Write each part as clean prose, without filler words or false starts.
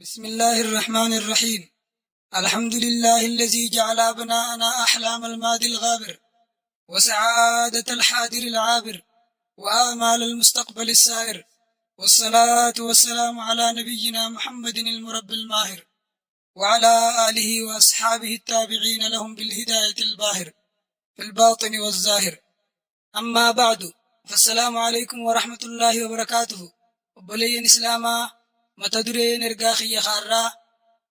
بسم الله الرحمن الرحيم. الحمد لله الذي جعل أبناءنا أحلام الماضي الغابر وسعادة الحاضر العابر وآمال المستقبل السائر، والصلاة والسلام على نبينا محمد المربي الماهر وعلى آله وأصحابه التابعين لهم بالهداية الباهر في الباطن والظاهر. أما بعد، فالسلام عليكم ورحمة الله وبركاته. وبلين إسلاما متدرين إرقاخي خارا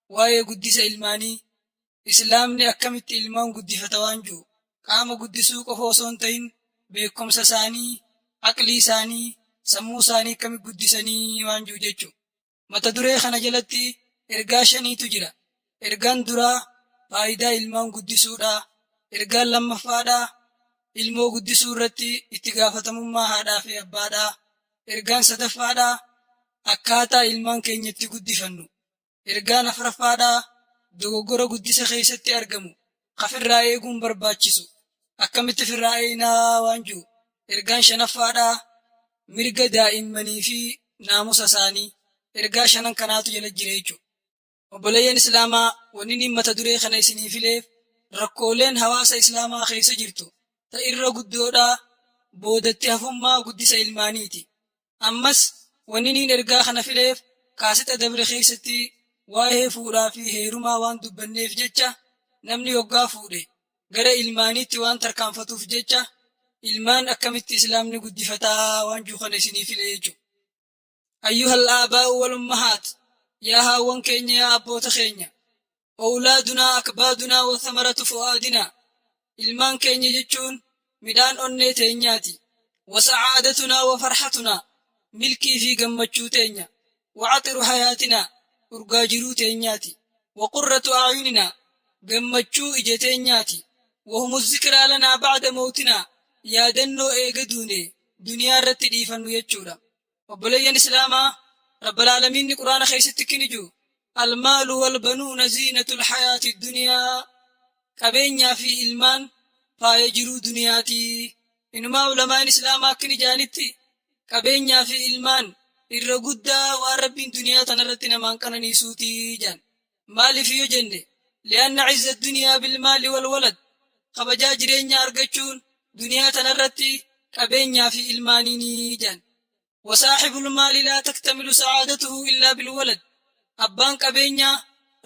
واي قدس إلماني إسلامني أكمت إلمان قد فتوانجو قام قدسوك فوصون تين بيكم سساني عقلي ساني سمو ساني كم قدساني وانجو جيجو متدري خنجلتي إرقاشني تجرى. إرقان درا فايدا إلمان قدسورا، إرقان لما فادا ilmoo guddisuu irratti itti gaafatamummaa haadhaa fi abbaadhaa. Ergaan sadaffaadhaa akkaataa ilmaan keenyatti guddifannu. Ergaan afuraffaadhaa dogoggora guddisa keessatti argamu kafirraa eeguun barbaachisu akkamitti firraa eeynaa waan jiru. Ergaan shanaffaadhaa mirga daa'immanii fi naamusa isaanii. Ergaa shanan kanaatu jala jira jechuudha. Obboleeyyan Islaamaa wanni mata duree kana isiniif fileef rakkooleen hawaasa Islaamaa keessa jirtu irra guddoodhaa boodatti hafummaa guddisa ilmaaniiti. Ammas wanni ergaa kana fileef kaasita dabre keessatti waa'ee fuudhaa fi heerumaa waan dubbanneef jecha namni yoggaa fuudhe gara ilmaaniitti waan tarkaanfatuuf jecha ilmaan akkamitti islaamni guddifataa waan jiru kana isinii file jechuudha. Ayyuhal aabaa'u wal ummahaat, yaa haawwan keenya yaa abboota keenya, awlaadunaa akbaadunaa wa thamaratu fu'aadinaa, ilmaan keenya jechuun midhaan onnee teenyaati. Wasa'aadatunaa wa farxatunaa, milkii fi gammachuu teenya. Wacaxiru hayaatinaa, urgaa jiruu teenyaati. Waqurratu acyuninaa, gammachuu ija teenyaati. Wahumu zikraa lanaa bacda mawtinaa, yaadannoo eega duune duniyaa irratti dhiifannu jechuudha. Obboleeyyan Islaamaa Rabbal Aalamiinni Qur'aana keessatti kiniju almaalu walbanuuna ziinatu lxayaati duniyaa, qabeenyaa fi ilmaan faaya jiruu duniyaati. Inumaa ulamaan Islaamaa akkini jaanitti qabeenyaa fi ilmaan irra guddaa waan Rabbiin duniyaa tanarratti namaan qananiisuuti jaan. Maaliif yoo jenne li'anna cizza duniyaa bilmaali walwalad, kabajaa jireenyaa argachuun duniyaa tanarratti qabeenyaa fi ilmaaniini jaan. Wasaaxibul maali laa taktamilu sacaadatuhu illaa bilwalad, abbaan qabeenyaa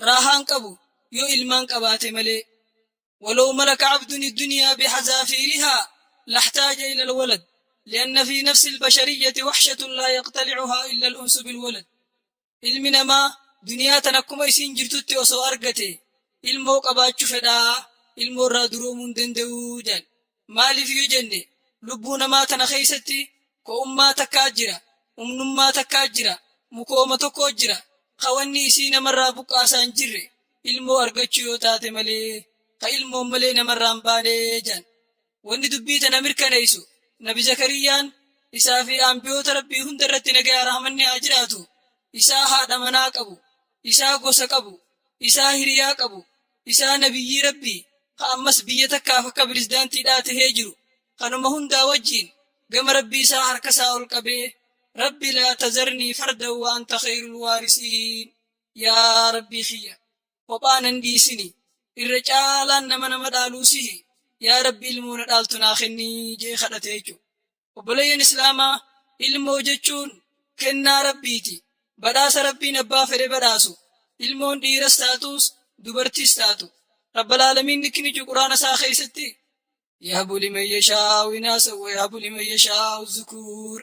raahaan qabu yoo ilmaan qabaate malee. ولو ملك عبد الدنيا بحذافيرها لاحتاج إلى الولد، لأن في نفس البشرية وحشة لا يقتلعها إلا الأنس بالولد. علمنا ما دنيا تنكم يسين جرتت وسو أرقتي علمو قبات فدا علمو رادرو من دندوجا مالي في جنة لبونا ما تنخيستي كأمة تكاجرة أمنما تكاجرة مكومة تكوجرة خواني سين مرة بقاسان جرة علمو أرقتشيو تاتي ملي ilmoon malee namarraan baanee jaan. Wanni dubbii tana mirkaneessu Nabi Zakariyaan isaa fi ambiyoota Rabbii hunda irratti nagaa rahmanni haa jiraatu. Isaa haadha manaa qabu, isaa gosa qabu, isaa hiriyaa qabu, isaa nabiyyii Rabbii ka ammas biyya takkaaf akka pirezidaantiidhaa tahee jiru kanuma hundaa wajjiin gama Rabbii isaa harkasaa ol qabee Rabbi laa tazarnii fardan wa anta khayrul waarisiin, yaa Rabbii kiyya kophaanan dhiisini irra caalaan nama dhaaluusihi, yaa Rabbi ilmoo na dhaaltu naa kennii jee kadhate jechuudha. Obboleeyyan Islaamaa ilmoo jechuun kennaa Rabbiiti. Badhaasa Rabbiin abbaa fedhe badhaasu. Ilmoon dhiiras taatus dubartiis taatu. Rabbal Aalamiin nikniju Qur'aana isaa keessatti yahabu liman yashaa'u inaasan wa yahabu liman yashaa'u zukuur.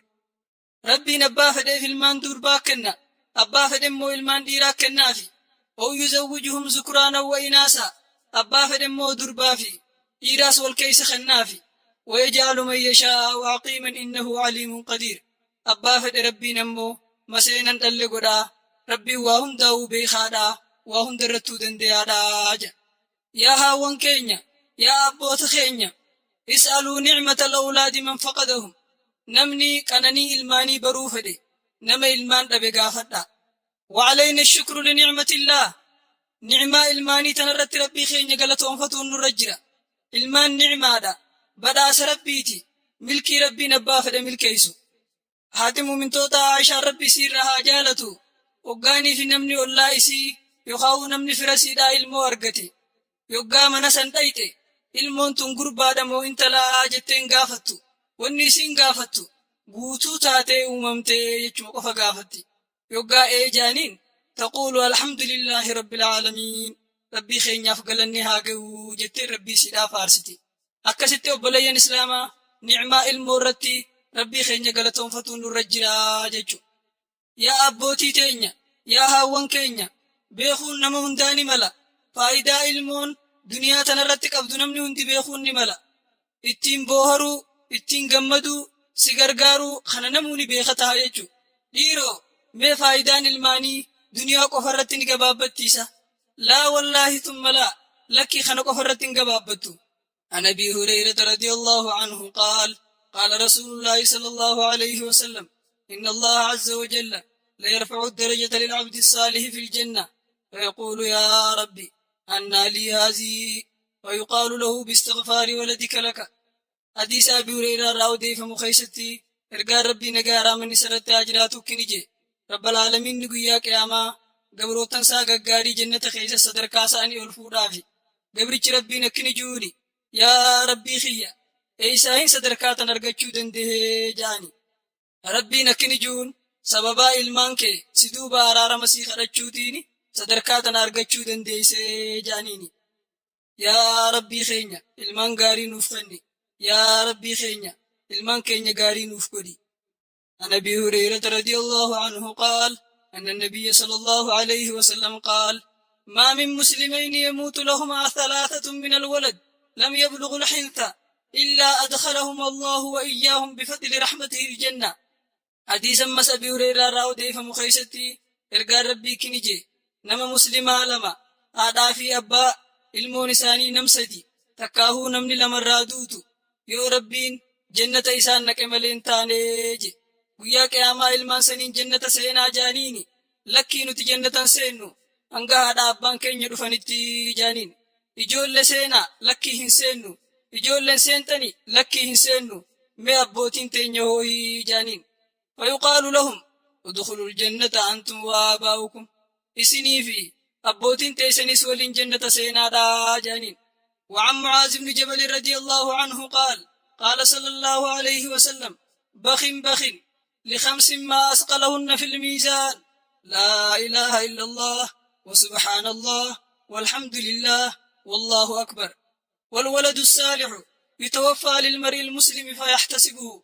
Rabbiin abbaa fedheef ilmaan durbaa kenna, abbaa fedhe immoo ilmaan dhiiraa kennaafi. Aw yuzawwijuhum zukuraanan wa inaasaa, abbaa fedhe immoo durbaa fi dhiiraas wal keessa kennaafi. Wayajaalu man yashaa'u caqiiman innahu caliimun qadiir, abbaa fedhe Rabbiin ammoo maseenan dhalle godhaa. Rabbiin waa hundaa'uu beekaadhaa, waa hunda irrattuu dandayaadhaa jedha. Yaa haawwan keenya, yaa abboota keenya, is'aluu nicmata alawlaadi man faqadahum, namni qananii ilmaanii baruu fedhe nama ilmaan dhabe gaafadhaa. وعلينا الشكر لنعمة الله، نعمة إلماني تنرت ربي خين قالت وانفتون نرجرة. إلمان نعمة دا بداس ربيتي ملكي ربي نبافة ملكيسو. هاتم من توتا عائشة ربي سيرها جالتو Hoggaanii fi namni ollaa isii yookaan namni fira siidhaa ilmoo argate yoggaa mana san dhayxe ilmoon tun gurbaadha moo intalaa jetteen gaafattu. Wanni isiin gaafattu guutuu taatee uumamtee jechuma qofa gaafatti. Yoggaa jaaniin taquulu alhamdulillahi rabbil aalamiin. Rabbii keenyaaf galanni haa ga'u jettee rabbii siidhaa faarsiti. Akkasitti obboleeyyan Islaamaa ni'maa ilmoo irratti rabbii keenya galatoonfatuun nurra jira jechuudha. Yaa abbootii teenya, yaa haawwan keenya, beekuun nama hundaa ni mala. Faayidaa ilmoon duniyaa tanarratti qabdu namni hundi beekuun ni mala. Ittiin booharuu, ittiin gammaduu, si gargaaruu kana namuu ni beeka ta'a jechuudha. Dhiiroo mee faayidaan ilmaanii duniyaa qofarratti ni gabaabbattiisa. Laa wallaahi thumma laa lakkii kana qofarratti hin gabaabbattu. عن أبي هريرة رضي الله عنه قال قال رسول الله صلى الله عليه وسلم إن الله عز وجل ليرفع الدرجة للعبد الصالح في الجنة فيقول يا ربي أنى لي هذه ويقال له باستغفار ولدك لك. حديث أبي هريرة راودي فمخيستي إرقى ربي نقارا من سرت أجراتك نجي رب العالمين نقيا قياما قبرو تنسى قاري جنة خيس الصدر كاساني والفورافي قبرك ربي نكني جوني يا ربي خيا إيساهين صدركاتا نرغچو دنده جاني ربي نكني جون سببا إلمانك سدوبا عرار مسيخ رچو ديني صدركاتا نرغچو دنده جانيني يا ربي خينيا إلمان غاري نوفني يا ربي خينيا إلمان كينيا غاري نوفكدي. عن أبي هريرة رضي الله عنه قال أن النبي صلى الله عليه وسلم قال ما من مسلمين يموت لهما ثلاثة من الولد لم يبلغ الحنث إلا أدخلهم الله وإياهم بفضل رحمته الجنة. حديثا مس أبي هريرة راودي فمخيستي إرقى ربي كنجي نما مسلما لما آدا في أبا ilmoon isaanii namsadi takkaahuu namni lamarraa duutu yoo rabbiin jannata isaan naqe malee hin taane je. Guyyaa qiyaamaa ilmaan saniin jannata seenaa jaaniini lakkii nuti jannatan seennu hanga haadha abbaan keenya dhufanitti jaaniin. Ijoollee seenaa lakkii hin seennu, ijoolleen seentani lakkii hin seennu, mee abbootiin teenya hooyii jaaniin. Fayuqaalu lahum udkhulul jannata antum wa abaa'ukum. Isinii fi abbootiin teessanis waliin jannata seenaadhaa jaaniin. وعن معاذ بن جبل رضي الله عنه قال قال صلى الله عليه وسلم بخ بخ لخمس ما أثقلهن في الميزان لا إله إلا الله وسبحان الله والحمد لله والله أكبر والولد الصالح يتوفى للمرء المسلم فيحتسبه.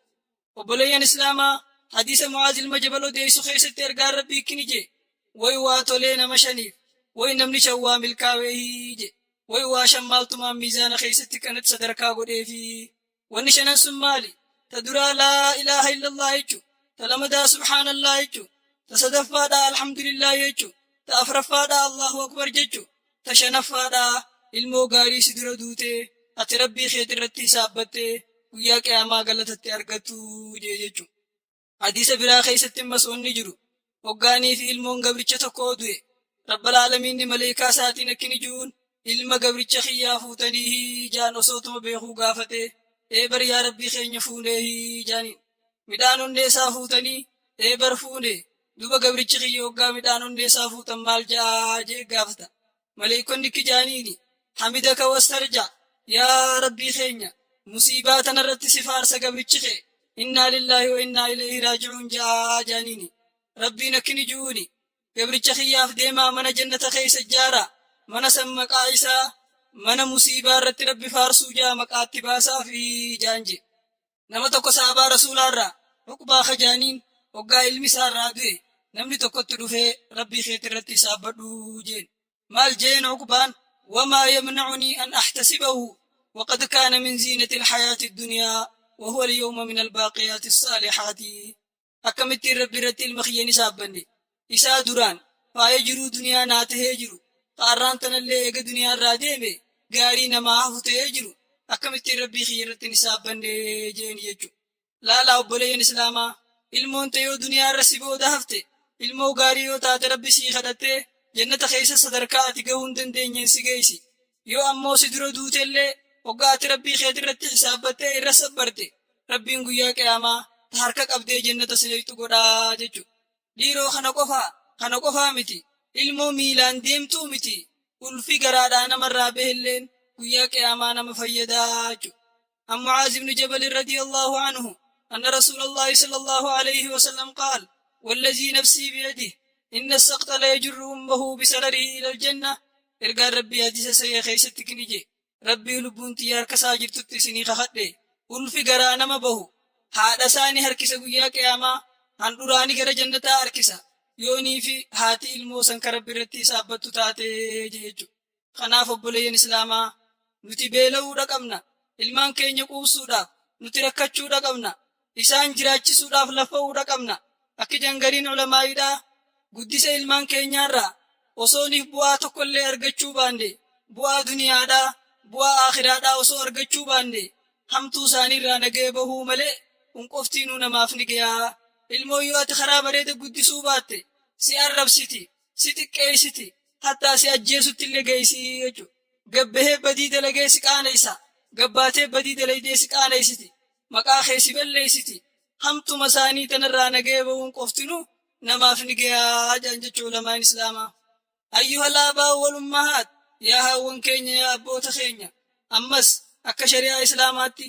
وبلين إسلاما حديث معاذ المجبل ديس خيسة ترقى ربي كنجي ويواتو لين مشانيف وينمني شوام الكاويه ويواشمالتما ميزان خيسة كانت صدركا قديفي ونشنا سمالي تدرى لا إله إلا الله يجو تلمدا سبحان الله يجو تصدفا دا الحمد لله يجو تأفرفا دا الله أكبر ججو تشنفا دا ilmoo gaarii si dura duute ati rabbii keetii irratti saabbatte guyyaa qiyaamaa galatatti argattu jechuudha. Hadiisa biraa keessatti masoonni jiru hoggaanii fi ilmoon gabricha tokko du'e rabbal aalamiin maleekaa isaatiin akkini jiruun ilma gabricha kiyyaa fuutanii jaan osootuma beekuu gaafate eebar yaa rabbii keenya fuunee jaaniin. Midhaan hundee isaa fuutanii eebar fuune duba gabrichi kiyya hoggaa midhaan hundee isaa fuutan maal jaa jee gaafata. Maleekonni kijaaniini حمدك واسترجع يا ربي خينيا مصيبات نرت سفار سقبرتش خي إنا لله وإنا إليه راجعون جانيني ربي نكني جوني قبرتش خياف ديما من جنة خي سجارة من سمك عيسى من مصيبة رت ربي فارسو جا مكات باسا في جانجي نمتك صحابة رسول الله ركبا خجانين وقا المسار رادوي نمني تقتلو في ربي خيت رت سابدو جين مال جين عقبان وما يمنعني أن أحتسبه وقد كان من زينة الحياة الدنيا وهو اليوم من الباقيات الصالحات. أكملت رب رتي المخيين سابني إسا دران فايجرو دنيا ناتهجرو قاران تنالي إيقا دنيا راديمي غاري نماهو تهجرو أكملت ربي خيرتني سابني جين يجو لا أبولين إسلاما ilmoon ta'ee duniyaa irra si booda hafte ilmoo gaarii yoo taate rabbi sii kadhattee jannata keessa sadarkaa ati gahuu hin dandeenyeen si geessi. Yoo ammoo si dura duutellee hoggaa ati rabbii keetii irratti hisaabbattee irra sabbarte rabbiin guyyaa qiyaamaa ta harka qabdee jannata sineeytu godhaa jechuudha. Dhiiroo kana qofaa kana qofaa miti ilmoo miilaan deemtuu miti ulfi garaadhaa namarraa behelleen guyyaa qiyaamaa nama fayyadaa jechu. عن معاذ بن جبل رضي الله عنه أن رسول الله صلى الله عليه وسلم قال والذي نفسي بيده إن السقط لا يجر أمه بسرره إلى الجنة إرقى ربي حديث سيا خيستك نجي ربي لبون تيار كساجر تتسني خخده ألفي قرانا مبهو هذا ساني هركس قيا كياما عن دراني قرى جنة هركسا يوني في هاتي الموسن كرب رتي سابتو تاتي جيجو خناف بلين إسلاما نتي بيلو رقمنا ilmaan keenya quubsuudhaaf nuti rakkachuudha qabna isaan jiraachisuudhaaf lafa'uudha qabna akki jangariin ulamaa'iidhaa guddisa ilmaan keenyaarraa osooniif bu'aa tokkollee argachuu baande bu'aa duniyaadhaa bu'aa aakhiraadhaa osoo argachuu baande hamtuu isaaniirraa nagee bahuu malee hunqoftiinuu namaaf ni gayaa ilmoo yoo ati karaa bareeda guddisuu baatte si arrabsiti si xiqqeessiti hattaa si ajjeesutti illee geessii jechuudha gabbahee badii dalagee si qaanessa gabbaatee badii dalaydee si qaanessiti maqaa kee si balleessiti hamtuma isaanii tanarraa nagee bahuun qoftinuu namaaf ni gayaa jechuu lamaan islaamaa. Ayyuhal aabaa wal ummahaat yaa haawwan keenya yaa abboota keenya ammas akka shari'aa islaamaatti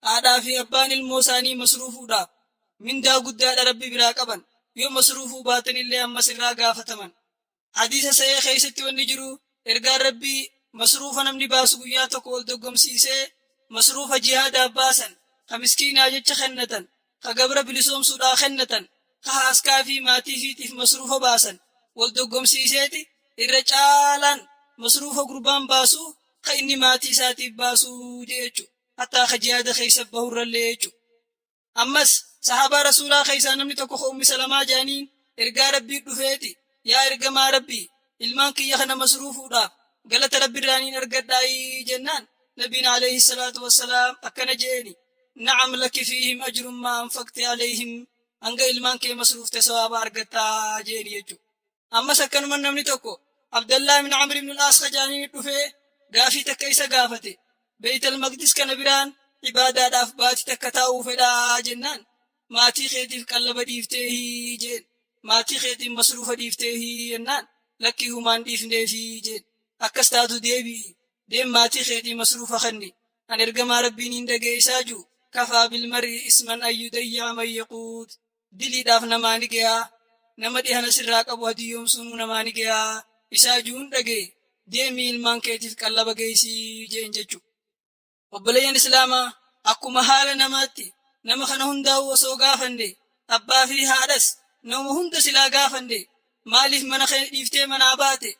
haadhaa fi abbaan ilmoo isaanii masruufuudhaaf mindaa guddaadha rabbi biraa qaban yoo masruufuu baatan illee ammas irraa gaafataman. Hadiisa sahih keessatti wanni jiru ergaan rabbii masruufa namni baasu guyyaa tokko wal doggomsiisee masruufa jihaadaaf baasan ka miskiinaa jecha kennatan ka gabra bilisoomsuudhaa kennatan ka haaskaa fi maatii fiitiif masruufa baasan wal doggomsiiseeti irra caalaan masruufa gurbaan baasuu ka inni maatii isaatiif baasuu jechu hattaa ka jihaada keessa bahurrallee jechu. Ammas sahaabaa rasuulaa keessaa namni tokko Ummi Salamaa jaaniin ergaa rabbii dhufeeti yaa ergamaa rabbii ilmaan kiyya kana masruufuudhaaf galata rabbiirraaniin argadhaayii jennaan nabiin alayhi salaatu wassalaam akkana jeeni na'am laki fiihim ajrun maa anfaqti alayhim hanga ilmaan kee masruufte sawaaba argattaa jeeni jechu. Ammas akkanuma namni tokko Abdallah ibn Amr ibn al-As jaaniin dhufee gaafii takka isa gaafate Beeytal Maqdis kana biraan ibaadaadhaaf baatii takka taa'uu fedhaa jennaan maatii keetiif qallaba dhiifteehii jeen maatii keetiif masruufa dhiifteehii jennaan lakkii humaan dhiifneefii jeen akkas taatu deebi'i deem maatii keetii masruufa kanni an ergamaa rabbiin hin dhageessaa jiru kafaa bilmar'i isman ayyudayyaa man yaquut diliidhaaf namaa ni gayaa nama dhihana sirraa qabu hadiyyoomsuun namaa ni gayaa isaa juun dhagee deemii ilmaan keetiif qallaba geessii jeen jechuudha. Obboleeyyan islaamaa akkuma haala namaatti nama kana hundaa'u osoo gaafanne abbaa fi haadhas nama hunda silaa gaafanne maaliif mana kee dhiiftee manaa baate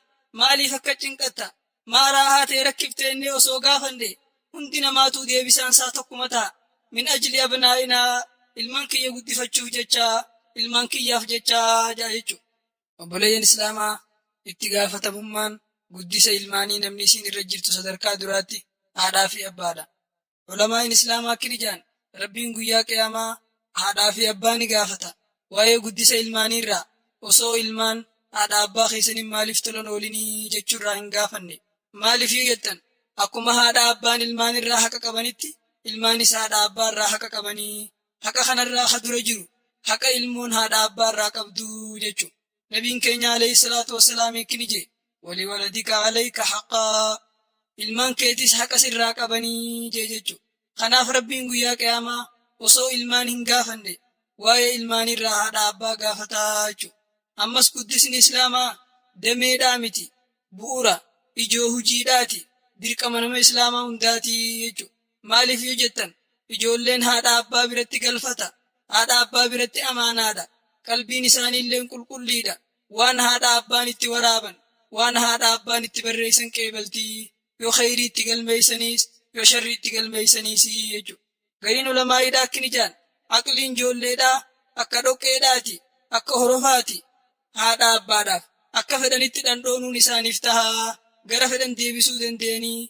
maaliif akka cinqatta maaraa haatee rakkiftee inni osoo gaafanne hundi namaatuu deebisaan isaa tokkuma ta'a min ajli abnaa'inaa ilmaan kiyya guddifachuuf jechaa ilmaan kiyyaaf jechaa jechuudha. Obboleeyyan islaamaa itti gaafatamummaan guddisa ilmaanii namni isiin irra jirtu sadarkaa duraatti haadhaa fi abbaadha. Ulamaan islaamaa akkini jaan rabbiin guyyaa qiyaamaa haadhaa fi abbaa ni gaafata waa'ee guddisa ilmaaniirraa osoo ilmaan haadha abbaa keessaniin maaliif tolan oolinii jechuurraa hin gaafanne maaliif jettan akkuma haadha abbaan ilmaanirraa haqa qabanitti ilmaanis haadha abbaarraa haqa qabanii haqa kanarraa ka dura jiru haqa ilmoon haadha abbaarraa qabduu jechuudha. Nabiin keenya alayhi salaatu wassalaam akkini jee waliwaladika alayka haqaa ilmaan keetis haqa sirraa qabanii jee jechuudha. Kanaaf rabbiin guyyaa qiyaamaa osoo ilmaan hin gaafanne waa'ee ilmaanirraa haadha abbaa gaafataa jechuudha. Ammas guddisni islaamaa dameedhaa miti bu'uura ijoo hujiidhaati dirqama nama islaamaa hundaatii jechuudha. Maaliif yoo jettan ijoolleen haadha abbaa biratti galfata haadha abbaa biratti amaanaadha qalbiin isaaniillee qulqulliidha waan haadha abbaan itti waraaban waan haadha abbaan itti barreessan qeebaltii yoo khayrii itti galmeeysaniis yoo sharrii itti galmeeysaniis jechuudha. Gariin ulamaa'iidhaa akkini jaan aqliin ijoolleedhaa akka dhoqqeedhaati akka horofaati haadha abbaadhaaf akka fedhanitti dhandhoonuun isaaniif tahaa gara fedhan deebisuu dandeenii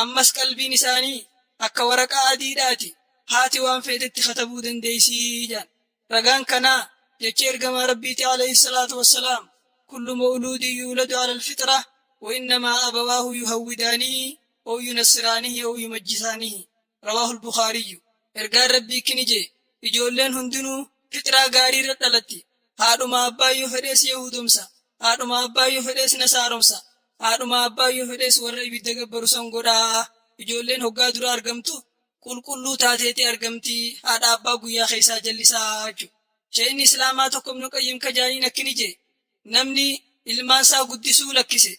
ammas qalbiin isaanii akka waraqaa adiidhaati haati waan feetetti katabuu dandeeysii jaan. Ragaan kanaa jecha ergamaa rabbiiti alayhi salaatu wassalaam kullu mawluudin yuuladu ala alfitra wa innamaa abawaahu yuhawwidaanihi aw yunassiraanihi aw yumajjisaanihi rawaahu albukhaariyyu. Ergaan rabbii kini jee ijoolleen hundinuu fixraa gaarii irra dhalatti haadhuma abbaayyoo fedhees yahudomsa haadhuma abbaayyoo fedhees nasaaromsa haadhuma abbaayyoo fedhees warra ibidda gabbaru san godhaa ijoolleen hoggaa dura argamtu qulqulluu taateeti argamti haadha abbaa guyyaa keessaa jallisaa jechuudha. Shayinni islaamaa tokko Ibnu Qayyim kajaaniin akkini jee namni ilmaansaa guddisuu lakkise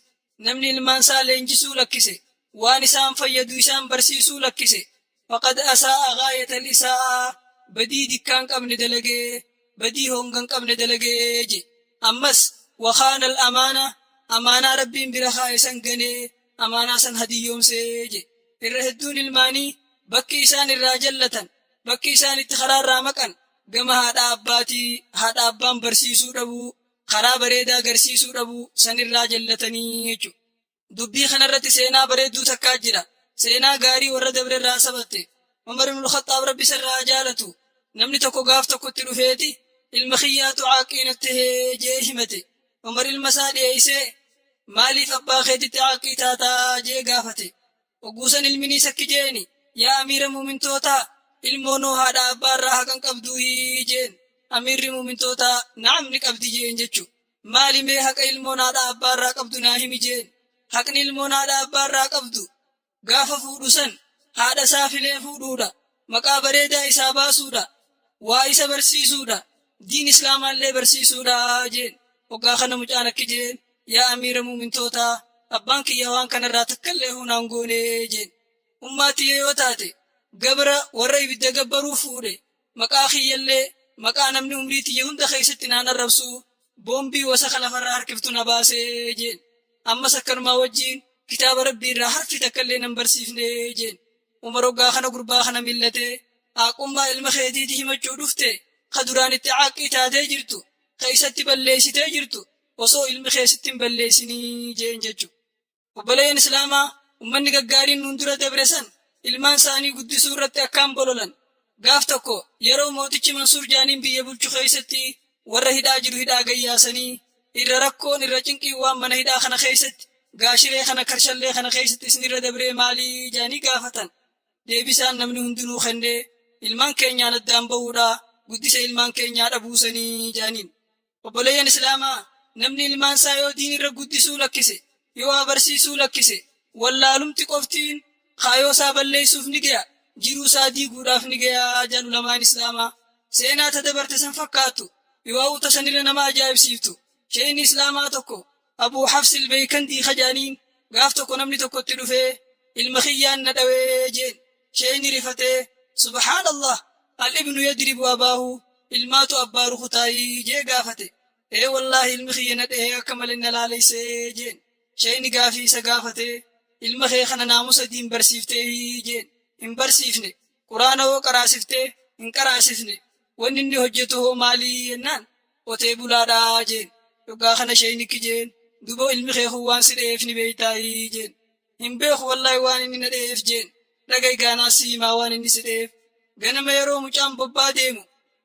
namni ilmaansaa leenjisuu lakkise waan isaan fayyadu isaan barsiisuu lakkise faqad asaa'a gaayatal isaa'a badii dikkaan qabne dalagee badii hongan qabne dalagee je ammas wakaana al-amaana amaanaa rabbiin bira kaa'e san ganee amaanaa san hadiyyoomsee je irra hedduun ilmaanii bakki isaan irraa jallatan bakki isaan itti karaarraa maqan gama haadha abbaatii haadha abbaan barsiisuu dhabuu karaa bareedaa agarsiisuu dhabuu san irraa jallatanii jechuudha. Dubbii kanarratti seenaa bareedduu takkaa jira. Seenaa gaarii warra dabre irraa sabatte. Umar ibn al-Khattaab rabbi sarraa jaalatu. Namni tokko gaaf tokkotti dhufeeti ilma kiyyaatu caaqiinatti jee himate. Umar ilma isaa dhiyeessee maaliif abbaa keetitti caaqii taataa jee gaafate. Ogguusan ilminii sakki jeeni yaa amiira muumintootaa ilmoonoo haadha abbaa irraa haqan qabduu jeen. Amirri muumintootaa naam ni qabdi jeen jechuudha. Maali mee haqa ilmoon haadha abbaa irraa qabdu naa himi jeen. Haqni ilmoon haadha abbaa irraa qabdu gaafa fuudhu san haadha isaa filee fuudhuudha. Maqaa bareedaa isaa baasuudha. Waa isa barsiisuudha. Diin islaamaallee barsiisuudha jeen. Hoggaa kana mucaan akki jeen yaa amiira muumintootaa abbaan kiyya waan kanarraa takkallee hunaan goonee jeen. Ummaatiyya yoo taate gabra warra ibidda gabbaruu fuudhe maqaa kiyyallee maqaa namni umrii tiyya hunda keessatti naan arrabsu boombii wasaka lafarraa harkiftu na baasee jeen. Ammas akkanumaa wajjiin kitaaba rabbii irraa harfi takkallee nan barsiifne jeen. Umar hoggaa kana gurbaa kana millatee haaqummaa ilma keetiiti himachuu dhufte ka duraan itti caaqii taatee jirtu keessatti balleessitee jirtu osoo ilmi keessatti hin balleessinii jeen jechuudha. Obboleeyyan islaamaa ummanni gaggaariin nun dura dabre san ilmaan isaanii guddisuu irratti akkaan bololan. Gaaf tokko yeroo mootichi Mansuur Jaaniin biyya bulchu keessatti warra hidhaa jiru hidhaa gayyaasanii irra rakkoon irra cinqii waan mana hidhaa kana keessatti gaashiree kana karshallee kana keessatti isin irra dabree maalii jaanii gaafatan. Deebisaan namni hundinuu kennee ilmaan keenyaan addaan ba'uudhaa guddisa ilmaan keenyaa dhabuusanii jaaniin. Obboleeyyan islaamaa namni ilmaan isaa yoo diin irra guddisuu lakkise yoo abarsiisuu lakkise wallaalumti qoftiin kaayoo isaa balleessuuf ni ga'a jiruu isaa diiguudhaaf ni ga'a jedhu ulamaan islaamaa. Seenaa tadabarte san fakkaattu yoo hawwata sanirra nama ajaa'ibsiiftu. Shayinni islaamaa tokko Abuu Hafsil Beekandii kajaaniin gaaf tokko namni tokkotti dhufee ilma kiyyaan na dhawee jeen. Shayinni rifatee subhaanallah al-ibnu yadribu abaahu ilmaatu abbaa rukutaayii jee gaafate. Wallaahi ilmi kiyya na dhahee akka malee na laaleessee jeen. Shayinni gaafii isa gaafatee ilma kee kana naamusa diin barsiiftee jeen. Hin barsiifne quraana hoo qaraasiftee hin qaraasifne wanni inni hojjetu hoo maalii jennaan qotee bulaadhaa jeen. Hoggaa kana shaynikki jeen dubo ilmi kee kun waan si dheef ni beeytaayii jeen. Hin beeku wallaahi waan inni na dheef jeen. Dhagay gaanaas himaa waan inni si dheef. Ganama yeroo mucaan bobbaa deemu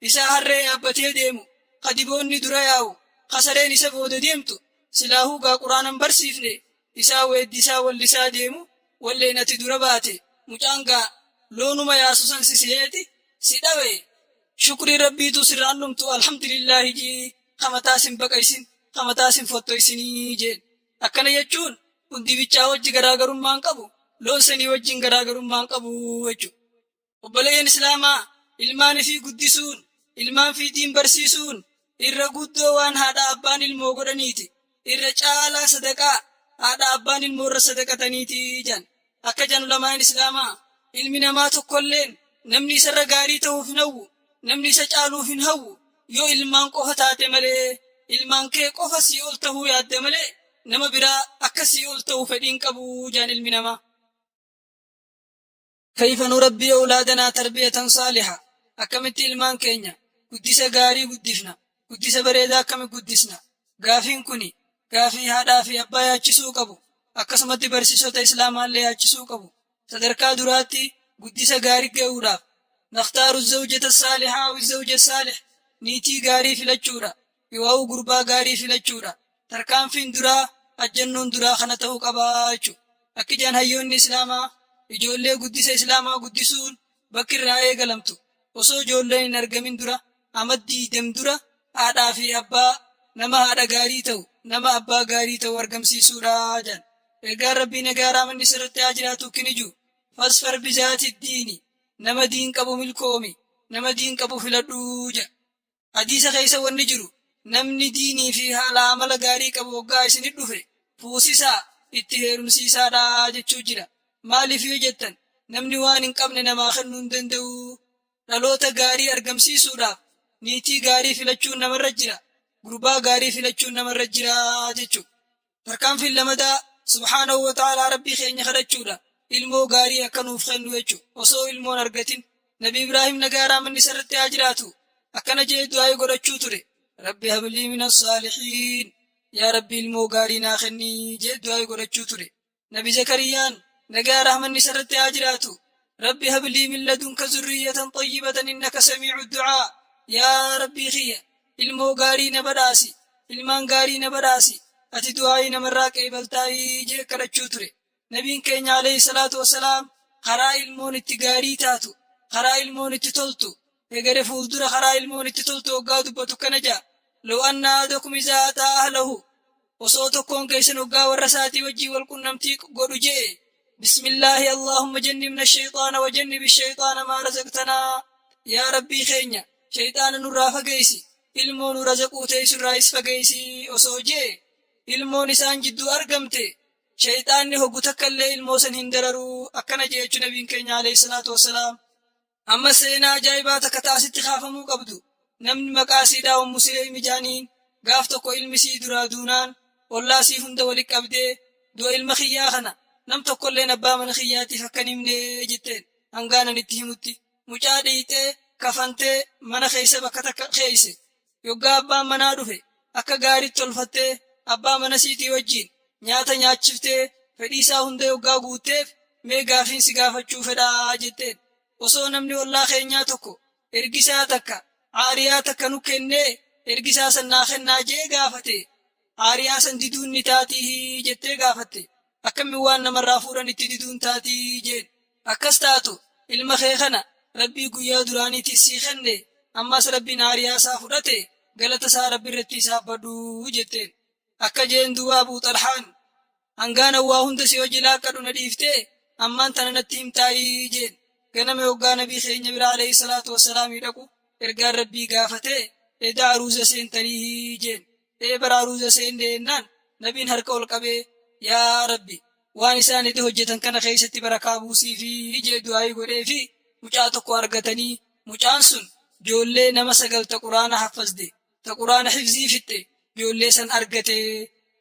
isaa harree yaabbatee deemu kadiboonni dura yaa'u kasareen isa booda deemtu silaahuu gaa quraanan barsiifne isaa weeddisaa wallisaa deemu walleen ati dura baate mucaan gaa loonuma yaasu san sisiheeti si dhawe shukrii rabbiitu sirraan dhumtu alhamdulillaahi jii kamataa sin baqaysin kamataa sin fottoysinii jeen. Akkana jechuun hundi bichaa wajji garaagarummaan qabu loon sanii wajjin garaagarummaan qabu jechuudha. Obboleeyyan islaamaa ilmaan fi guddisuun ilmaan fi diin barsiisuun irra guddoo waan haadha abbaan ilmoo godhaniiti. Irra caalaa sadaqaa haadha abbaan ilmoo irra sadaqataniiti jan. Akka jan ulamaan islaamaa ilmi namaa tokkolleen namni isarra gaarii ta'uuf hin hawwu namni isa caaluuf hin hawwu yoo ilmaan qofa taate malee ilmaan kee qofa sii ol ta'uu yaadde malee nama biraa akka sii ol ta'uu fedhiin qabu jan ilmi namaa. كيف نربي أولادنا تربية صالحة أكملت إلمان كينيا قدس غاري قدفنا قدس بريدا كم قدسنا غافين كوني غافي هذا في أبا يأتشسو قبو أكسمت برسيسو إسلام اللي يأتشسو قبو تدركا دراتي قدس غاري قورا نختار الزوجة الصالحة والزوج الصالح نيتي غاري في الجورة يواو قربا غاري في الجورة تركان فين درا الجنون درا خنته قباچو أكجان هيون إسلاما ijoollee guddisa islaamaa guddisuun bakki irraa eegalamtu osoo ijoolleen hin argamin dura amaddii dem dura haadhaa fi abbaa nama haadha gaarii ta'u nama abbaa gaarii ta'u argamsiisuudha jedhan. Ergaan rabbii nagaa raamanni sirratti haa jiraatu kiniju fasfar bizaati diini nama diin qabu milkoomi nama diin qabu filadhuu jedha. Hadiisa keessa wanni jiru namni diinii fi haala amala gaarii qabu waggaa isinit dhufe fuusisaa itti heerumsiisaadha jechuu jira. Maaliif yoo jettan namni waan hin qabne namaa kennuu hin danda'u. Dhaloota gaarii argamsiisuudhaaf niitii gaarii filachuun namarra jira. Gurbaa gaarii filachuun namarra jira jechuudha. Tarkaanfiin lamadaa subhaanahu wa ta'aalaa rabbii keenya kadhachuudha. Ilmoo gaarii akka nuuf kennu jechuudha. Osoo ilmoon argatin Nabi Ibraahim nagaa raamanni sirratti haa jiraatu. Akkana jee du'aa godhachuu ture. Rabbi hablii mina saalihiin. Yaa Rabbi ilmoo gaarii naa kennii jee du'aa godhachuu ture. Nabi Zakariyaan nagaa raamanni sirratti haa jiraatu. Rabbi hablii min ladunka zurriyatan tayyibatan innaka samiicu du'aa. Yaa Rabbii kiyya ilmoo gaarii na badhaasi. Ilmaan gaarii na badhaasi. Ati du'aa namarraa qeebaltaayii jee kadhachuu ture. Nabiin keenya alayhi salaatu wassalaam karaa ilmoon itti gaarii taatu, karaa ilmoon itti toltu, egere fuuldura karaa ilmoon itti toltu waggaa dubbatu kana jaa. Law anna ahadakum izaa ataa ahlahu. Osoo tokkoon keessan waggaa warra isaatii wajjii wal qunnamtii godhu jee. Bismillaahi Allahumma jannibna shayxaana wa jannibi shayxaana maa razaqtanaa. Yaa Rabbii keenya shayxaana nurraa fageeysi. Ilmoo nu razaquu teessurraa is fageeysi osoo jee. Ilmoon isaan jidduu argamte. Shayxaanni hoggu takka illee ilmoo san hin dararuu akkana jechuun nabiin keenya alayhi salaatu wassalaam. Amma seenaa ajaa'ibaa takka taasitti kaafamuu qabdu. Namni maqaa siidaa Ummu Sileemi jaaniin gaaf tokko ilmi sii duraa duunaan ollaa sii hunda walitti qabdee du'a ilma kiyyaa kana nam tokkolleen abbaa mana kiyyaatiif akka hin himne jetteen hangaanan itti himutti. Mucaa dhiitee kafantee mana keessa bakka takka keeyse. Yoggaa abbaan manaa dhufe akka gaariitti tolfattee abbaa mana siitii wajjiin nyaata nyaachiftee fedhii isaa hunda yoggaa guutteef mee gaafiin si gaafachuu fedhaa jetteen. Osoo namni ollaa keenyaa tokko ergisaa takka aariyaa takka nu kennee ergisaa san naa kennaa jee gaafate. Aariyaa san diduun ni taatii jettee gaafatte. Akkamiin waan namarraa fuudhan itti diduun taatii jeen. Akkas taatu ilma kee kana Rabbii guyyaa duraaniitis sii kenne ammas Rabbiin aariyaa isaa fudhate galata isaa Rabbi irratti isaaf baduu jetteen. Akka jeen duwwaa Abuu Xalhaan hangaan waa hunda si hojii laaqqadhu na dhiiftee ammaan tana natti himtaayii jeen. Ganama yoggaa nabii keenya bira alayhi salaatu wassalaamii dhaqu ergaan Rabbii gaafatee edaa aruuza seentanii jeen. Bara aruuza seenne jennaan nabiin harka ol qabee yaa Rabbi waan isaan itti hojjetan kana keessatti barakaa buusii fi jee du'aa godhee fi mucaa tokko argatanii mucaan sun ijoollee nama 9 ta quraana haffazde ta quraana hifzii fitte ijoollee san argate.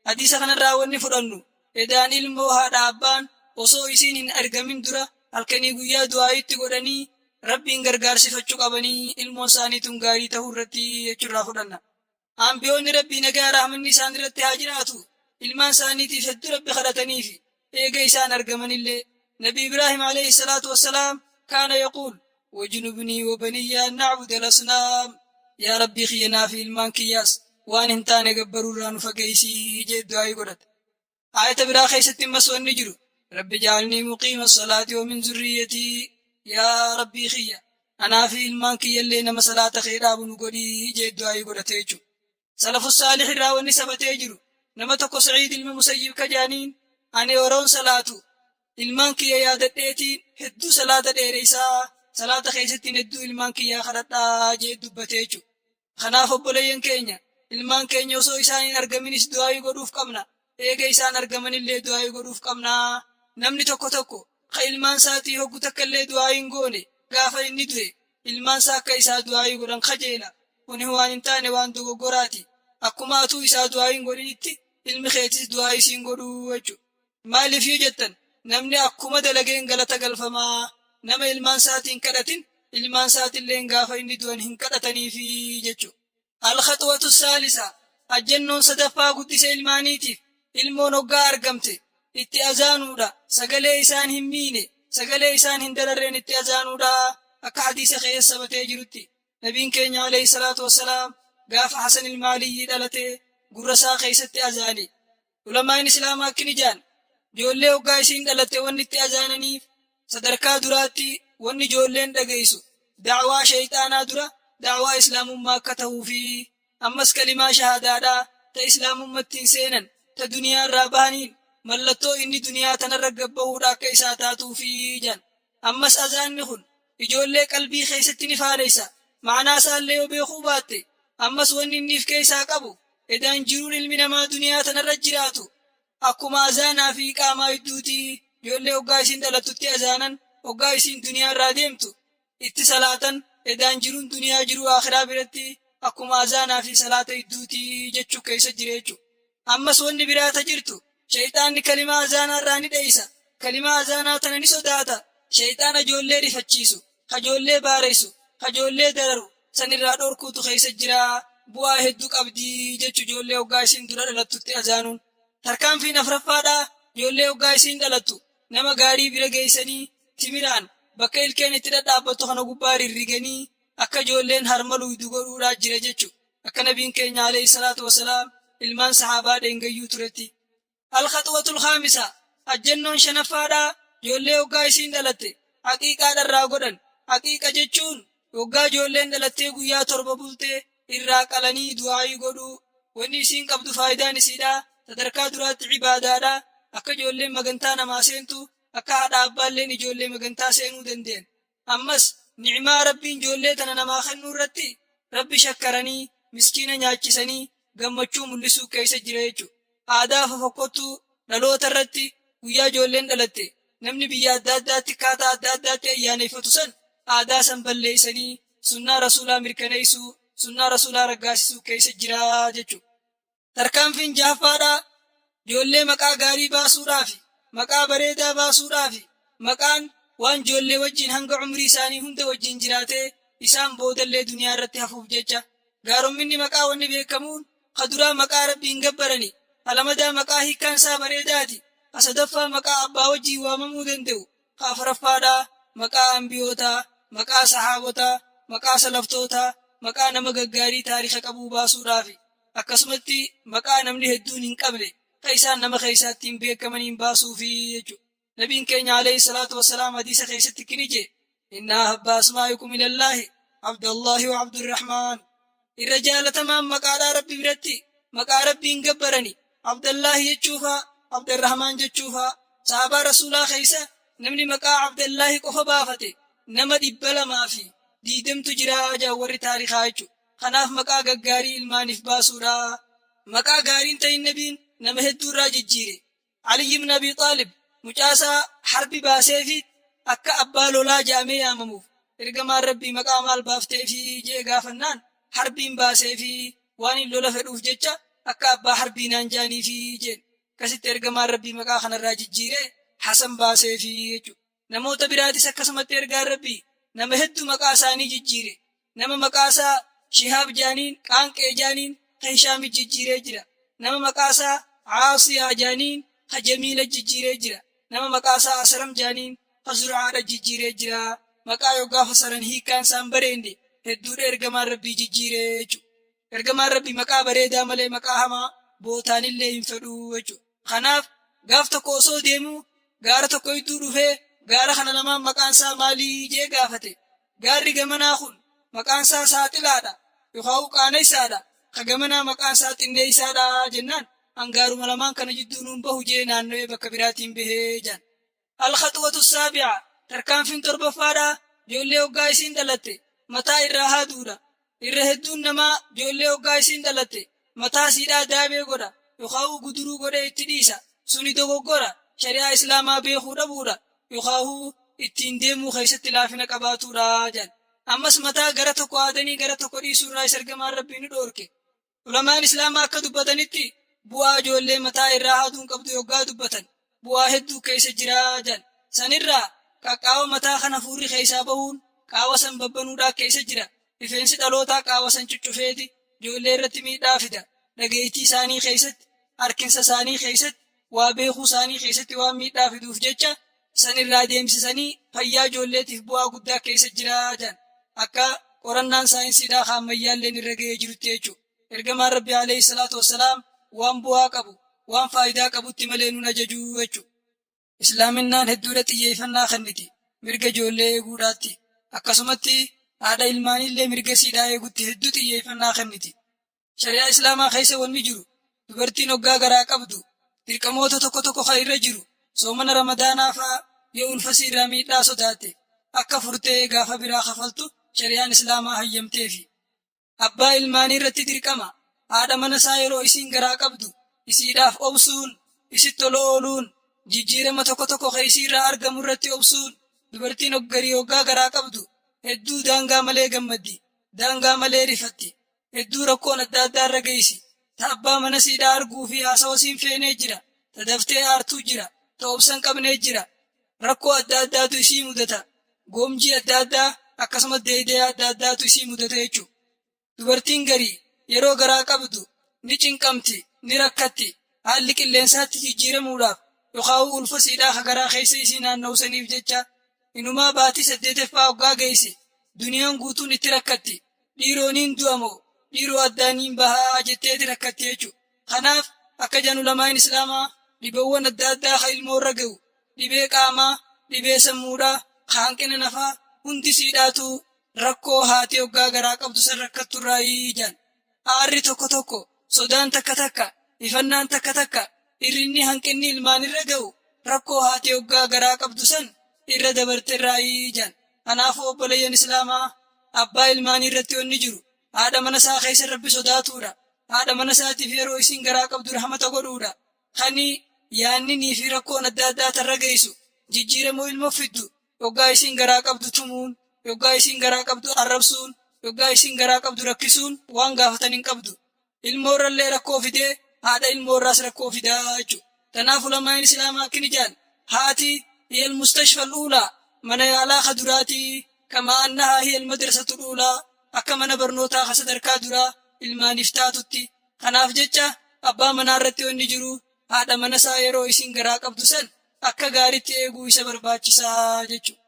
Hadiisa kanarraa wanni fudhannu edaan ilmoo haadha abbaan osoo isiin hin argamin dura halkanii guyyaa du'aa itti godhanii Rabbiin gargaarsifachuu qabanii ilmoon isaanii tun gaarii ta'uu irratti jechuurraa fudhanna. Ambiyoonni Rabbii nagaa raamanni isaan irratti haa jiraatu. Ilmaan isaaniitiif hedduu Rabbi kadhataniif eega isaan argamanillee Nabi Ibraahim alayhi salaatu wassalaam kaana yaquul wajnubnii wabaniyyaa an na'buda al-asnaam. Yaa Rabbii kiyyanaa fi ilmaan kiyyaas waan hin taane gabbaruurraa nu fageeysii jee du'aa godhate. Aayata biraa keessatti ammas wanni jiru Rabbi ja'alnii muqiima as-salaati wa min zurriyyatii. Yaa Rabbii kiyya anaa fi ilmaan kiyyallee nama salaata kee dhaabu nu godhii jee du'aa godhate jechuudha. Salafu saalih irraa wanni sabatee jiru nama tokko Sa'iid ilma Musayyib ka jaaniin ani yeroon salaatu ilmaan kiyya yaadadheetiin hedduu salaata dheereysaa salaata keessattiin hedduu ilmaan kiyyaa kadhadhaa jee dubbate jechuudha. Kanaaf obboleeyyan keenya ilmaan keenya osoo isaan hin argaminis du'aa godhuuf qabna. Eega isaan argamanillee du'aa godhuuf qabna. Namni tokko ka ilmaan isaatii hoggu takka illee du'aa hin goone gaafa inni du'e ilmaan isaa akka isaa du'aa godhan kajeela. Kuni waan hin taane waan dogoggoraati. Akkuma atuu isaa du'aa hin godhinitti ilmi keetis du'aa isiin godhuu jechuudha. Maaliif yoo jettan namni akkuma dalageen galata galfamaa nama ilmaan isaatiin kadhatin ilmaan isaatillee gaafa inni du'an hin kadhataniifi jechuudha. Al-khaxwatu saalisa ajjennoon sadaffaa guddisa ilmaaniitiif ilmoon hoggaa argamte itti azaanuudha. Sagalee isaan hin miine sagalee isaan hin dararreen itti azaanuudha. Akka hadiisa keessa sabatee jirutti nabiin keenya alayhi salaatu wassalaam gaafa Hasan ilma Aliyyii dhalatee gurra isaa keessatti azaane. Ulamaan Islaamaa akkini jaan ijoollee hoggaa isiin dhalatte wanni itti azaananiif sadarkaa duraatti wanni ijoolleen dhageessu da'waa shayxaanaa dura da'waa islaamummaa akka ta'uu fi ammas kalimaa shahaadaadhaa ta islaamummattiin seenan ta duniyaa irraa bahaniin mallattoo inni duniyaa tanarra gabbahuudha akka isaa taatuufi jan ammas azaanni kun ijoollee qalbii keessatti ni faadheysa ma'anaa isaallee yoo beekuu baatte ammas wanni inniif keessaa qabu edaan jiruun ilmi namaa duniyaa tanarra jiraatu akkuma azaanaa fi qaamaa idduutii ijoollee hoggaa isiin dhalattutti azaanan hoggaa isiin duniyaa irraa deemtu itti salaatan edaan jiruun duniyaa jiruu akhiraa biratti akkuma azaanaa fi salaata idduutii jechuu keessa jireechu ammas wanni biraata jirtu shayxaanni kalimaa azaanaa irraa ni dheeysa kalimaa azaanaa tana ni sodaata shayxaana ijoollee rifachiisu kajoollee baareysu kajoollee dararu sanirraa dhorkuutu keessa jiraa bu'aa hedduu qabdii jechu ijoollee hoggaa isiin dura dhalattutti azaanuun tarkaanfiin afraffaadhaa ijoollee hoggaa isiin dhalattu nama gaarii bira geeysanii timiraan bakka ilkeen itti dhadhaabbattu kana gubbaa rirriganii akka ijoolleen harma luydu godhuudhaa jira jechu akka nabiin keenya alayhi salaatu wasalaam ilmaan sahaabaa dheengayyuu turetti alkhaxwatul khaamisa ajjennoon shanaffaadhaa ijoollee hoggaa isiin dhalatte haqiiqaadharraa godhan haqiiqa jechuun hoggaa ijoolleen dhalattee guyyaa torba bultee irraa qalanii du'aayii godhuu wanni isiin qabdu faayidaan isiidhaa sadarkaa duraatti cibaadaadhaa akka ijoolleen magantaa namaa seentu akka haadha abbaalleen ijoollee magantaa seenuu danda'an ammas ni'maa rabbiin ijoollee tana namaa kennuu irratti rabbi shakkaranii miskiina nyaachisanii gammachuu mul'isuu keessa jira jechu aadaa fofokkottuu dhaloota irratti guyyaa ijoolleen dhalatte namni biyya adda addaatti akkaataa adda addaatti ayyaaneffatu san aadaa san balleeysanii sunnaa rasuulaa mirkaneessuu sunnaa rasuulaa raggaasisuu keessa jira jechu tarkaanfiin jahaffaadhaa ijoollee maqaa gaarii baasuudhaafi maqaa bareedaa baasuudhaafi maqaan waan ijoollee wajjin hanga umrii isaanii hunda wajjin jiraatee isaan boodallee duniyaa irratti hafuuf jecha gaaromminni maqaa wanni beekamuun kaduraa maqaa rabbiin gabbarani alamadaa maqaa hiikkaan isaa bareedaati asadaffaa maqaa abbaa wajjin waamamuu danda'u kaafuraffaadhaa maqaa ambiyootaa maqaa sahaabotaa maqaa salaftootaa maqaa nama gaggaarii taariika qabuu baasuudhaafi akkasumatti maqaa namni hedduun hin qabne ka isaan nama keessaattiin beekamaniin baasuufi jechu nabiin keenya alayhi salaatu wassalaam hadiisa keessatti kini jee innaa habba asmaa'ikum ilallaahi abdallaahi wa abdurrahmaan irra jaalatamaan maqaadhaa rabbi biratti maqaa rabbiin gabbarani abdallaahi jechuufaa abdurrahmaan jechuufaa sahabaa rasuulaa keessa namni maqaa abdallaahi qofa baafate nama 220 jiraa jaa warri taarikaa jechu kanaaf maqaa gaggaarii ilmaaniif baasuudha maqaa gaariin ta'in nabiin nama hedduu irraa jijjiire Ali ibn Abi Xaalib mucaasaa harbi baaseefi akka abbaa lolaa jaamee yaamamuuf ergamaan rabbii maqaa maal baafteefi jee gaafannaan harbiin baaseefi waan hin lola fedhuuf jecha akka abbaa harbii naan jaaniifi jeen kasitti ergamaan rabbii maqaa kanarraa jijjiire Hasan baaseefi jechu namoota biraatis akkasumatti ergaan rabbii nama hedduu maqaa isaanii jijjiire nama maqaa isaa Shihaab jaaniin qaanqee jaaniin Hishaam jijjiiree jira nama maqaa isaa Aasiyaa jaaniin Jamiila jijjiiree jira nama maqaa isaa Asram jaaniin Zur'aadha jijjiiree jira maqaa yoo gaafa saran hiikkaan isaan bareende hedduudha ergamaan rabbii jijjiiree jechuudha ergamaan rabbii maqaa bareedaa malee maqaa hamaa bootaanillee hin fedhuu jechuudha kanaaf gaaf tokko osoo deemuu gaara tokko iddoo dhufee gaara kana lamaan maqaan isaa maalii jee gaafate gaarri gamanaa kun maqaan isaa saaxilaadha yookaan qaanessaadha ka gamanaa maqaan isaa xinneessaadha jennaan angaaruma lamaan kana jidduu nuun bahu jee naannoo bakka biraatiin bahee jan alkhaxwatu saabi'a tarkaanfiin torbaffaadha ijoollee hoggaa isiin dhalatte mataa irraa haaduudha irra hedduun namaa ijoollee hoggaa isiin dhalatte mataa siidhaa daabee godha yookaan guduruu godhee itti dhiisa suni dogoggora shari'aa islaamaa beekuu dhabuudha yookaan ittiin deemuu keessatti laafina qabaatuudha jan ammas mataa gara tokko haadanii gara tokko dhiisuurraa ergamaan rabbii ni dhoorke ulamaan islaamaa akka dubbatanitti bu'aa ijoollee mataa irraa haaduun qabdu yoggaa dubbatan bu'aa hedduu keessa jiraa jan sanirraa qaqqaawa mataa kana fuurri keessaa bahuun qaawa san babbanuudhaa keessa jira rifeensi dhalootaa qaawa san cuccufeeti ijoollee irratti miidhaa fida dhageettii isaanii keessatti harkinsa isaanii keessatti waa beekuu isaanii keessatti waan miidhaa fiduuf jecha sanirraa deemsisanii fayyaa ijoolleetiif bu'aa guddaa keessa jiraa jan akka qorannaan saayinsiidhaa ammayyaalleen irra ga'ee jirutti jechuudha ergamaan rabbii alayhi salaatu wassalaam waan bu'aa qabu waan faayidaa qabutti malee nun ajajuu jechuudha islaaminaan hedduudha xiyyeeffannaa kenniti mirga ijoollee eeguudhaatti akkasumatti haadha ilmaanillee mirga siidhaa eegutti hedduu xiyyeeffannaa kenniti Shari'aa Islaamaa keessa wanni jiru dubartiin hoggaa garaa qabdu dirqamoota tokko tokko kan irra jiru soomana Ramadaanaa fa'aa yoo ulfasii irraa miidhaa sodaate akka furtee gaafa biraa kafaltu shari'aan Islaamaa hayyamteefi. Abbaa ilmaanii irratti dirqama haadha mana isaa yeroo isiin garaa qabdu isiidhaaf obsuun isitti tola ooluun jijjiirama tokko tokko kan isiirraa argamu irratti obsuun. Dubartiin hoggaa garaa qabdu hedduu daangaa malee gammaddi, daangaa malee rifatti, hedduu rakkoon adda addaa irra geessi. Ta abbaa mana siidhaa arguu fi haasawaa siin feenee jira, ta daftee aartuu jira, ta obsan qabnee jira. Rakkoo adda addaatu isii mudata, goomjii adda addaa akkasumas deedee adda addaatu isii mudata jechuudha. Dubartiin garii yeroo garaa qabdu ni cinqamti, ni rakkatti, haalli qilleensaatti jijjiiramuudhaaf yookaan ulfa siidhaa garaa keessa isii naanna'usaniif jecha inumaa baatii 8ffaa hoggaa geesse duniyaan guutuun itti rakkatti. Dhiirooniin du'amoo dhiiroo addaaniin bahaa jetteeti rakkatti jechuudha. Kanaaf akka jedhan ulamaan Islaamaa dhibeewwan adda addaa kan ilmoorra ga'u dhibee qaamaa, dhibee sammuudhaa, hanqina nafaa hundi siidhaatu rakkoo haati hoggaa garaa qabdu san rakkattu irraa jedhan. Aarri tokko tokko, sodaan takka takka, ifannaan takka takka, irrinni hanqinni ilmaan irra ga'u rakkoo haati hoggaa garaa qabdu san irra dabarte irraa jedhan. Kanaafuu obboleeyyan Islaamaa abbaa ilmaanii irratti wanni jiru haadha mana isaa keessa Rabbi sodaatuudha. Haadha mana isaatiif yeroo isiin garaa qabdu rahmata godhuudha. Kani yaanninii fi rakkoon adda addaa tarra geessu jijjiiramoo ilmoo fiddu hoggaa isiin garaa qabdu tumuun, hoggaa isiin garaa qabdu arrabsuun, hoggaa isiin garaa qabdu rakkisuun waan gaafatan hin qabdu. Ilmoorrallee rakkoo fidee haadha ilmoorraas rakkoo fidaa jechuudha. Kanaaf ulamaan Islaamaa akkini jedhan haati hiya almustashfa al'uulaa mana yaalaa ka duraatii kama annahaa hiya almadrasatu al'uulaa akka mana barnootaa ka sadarkaa duraa ilmaaniif taatutti. Kanaaf jecha abbaa manaa irratti wanni jiru haadha mana isaa yeroo isiin garaa qabdu san akka gaariitti eeguu isa barbaachisaa jechuudha.